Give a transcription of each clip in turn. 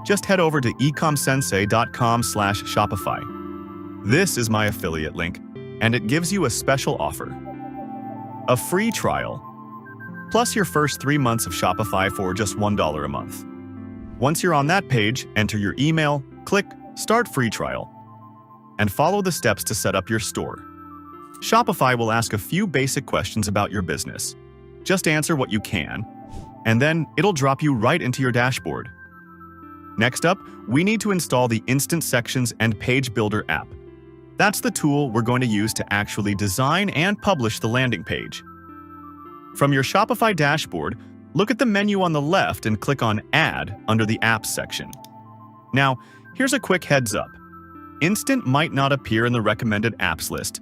Just head over to ecomsensei.com/Shopify. This is my affiliate link, and it gives you a special offer. A free trial, plus your first 3 months of Shopify for just $1 a month. Once you're on that page, enter your email, click Start Free Trial, and follow the steps to set up your store. Shopify will ask a few basic questions about your business. Just answer what you can, and then it'll drop you right into your dashboard. Next up, we need to install the Instant Sections and Page Builder app. That's the tool we're going to use to actually design and publish the landing page. From your Shopify dashboard, look at the menu on the left and click on Add under the Apps section. Now, here's a quick heads up. Instant might not appear in the recommended apps list,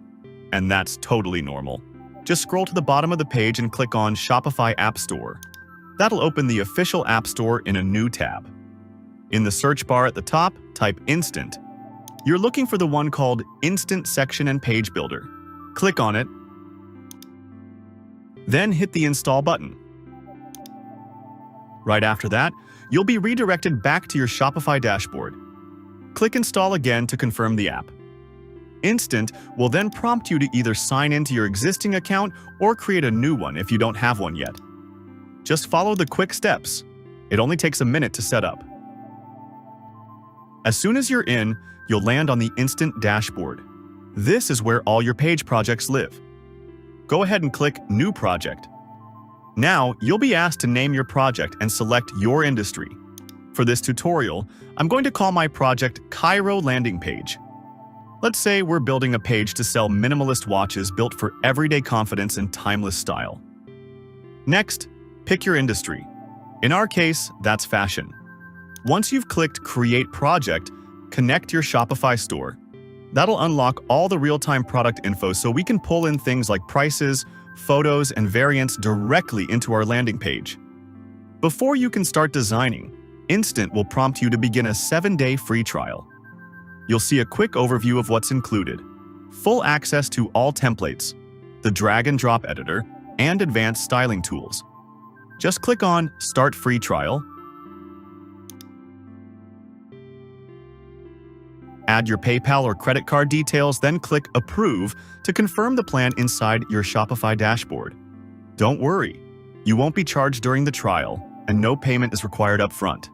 and that's totally normal. Just scroll to the bottom of the page and click on Shopify App Store. That'll open the official App Store in a new tab. In the search bar at the top, type Instant. You're looking for the one called Instant Section and Page Builder. Click on it, then hit the Install button. Right after that, you'll be redirected back to your Shopify dashboard. Click Install again to confirm the app. Instant will then prompt you to either sign into your existing account or create a new one if you don't have one yet. Just follow the quick steps. It only takes a minute to set up. As soon as you're in, you'll land on the Instant dashboard. This is where all your page projects live. Go ahead and click New Project. Now, you'll be asked to name your project and select your industry. For this tutorial, I'm going to call my project Cairo Landing Page. Let's say we're building a page to sell minimalist watches built for everyday confidence and timeless style. Next, pick your industry. In our case, that's fashion. Once you've clicked Create Project, connect your Shopify store. That'll unlock all the real-time product info so we can pull in things like prices, photos, and variants directly into our landing page. Before you can start designing, Instant will prompt you to begin a 7-day free trial. You'll see a quick overview of what's included: full access to all templates, the drag-and-drop editor, and advanced styling tools. Just click on Start Free Trial, add your PayPal or credit card details, then click Approve to confirm the plan inside your Shopify dashboard. Don't worry, you won't be charged during the trial, and no payment is required up front.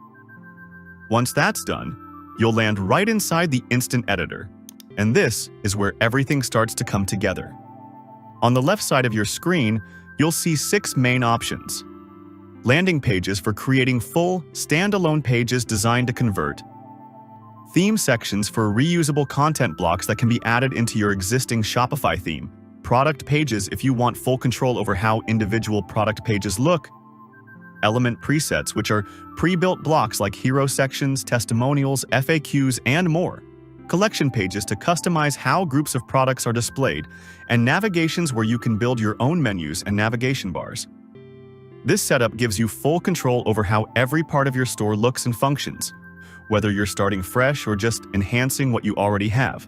Once that's done, you'll land right inside the Instant Editor, and this is where everything starts to come together. On the left side of your screen, you'll see 6 main options. Landing pages for creating full, standalone pages designed to convert. Theme sections for reusable content blocks that can be added into your existing Shopify theme. Product pages if you want full control over how individual product pages look. Element presets, which are pre-built blocks like hero sections, testimonials, FAQs, and more. Collection pages to customize how groups of products are displayed, and navigations where you can build your own menus and navigation bars. This setup gives you full control over how every part of your store looks and functions, whether you're starting fresh or just enhancing what you already have.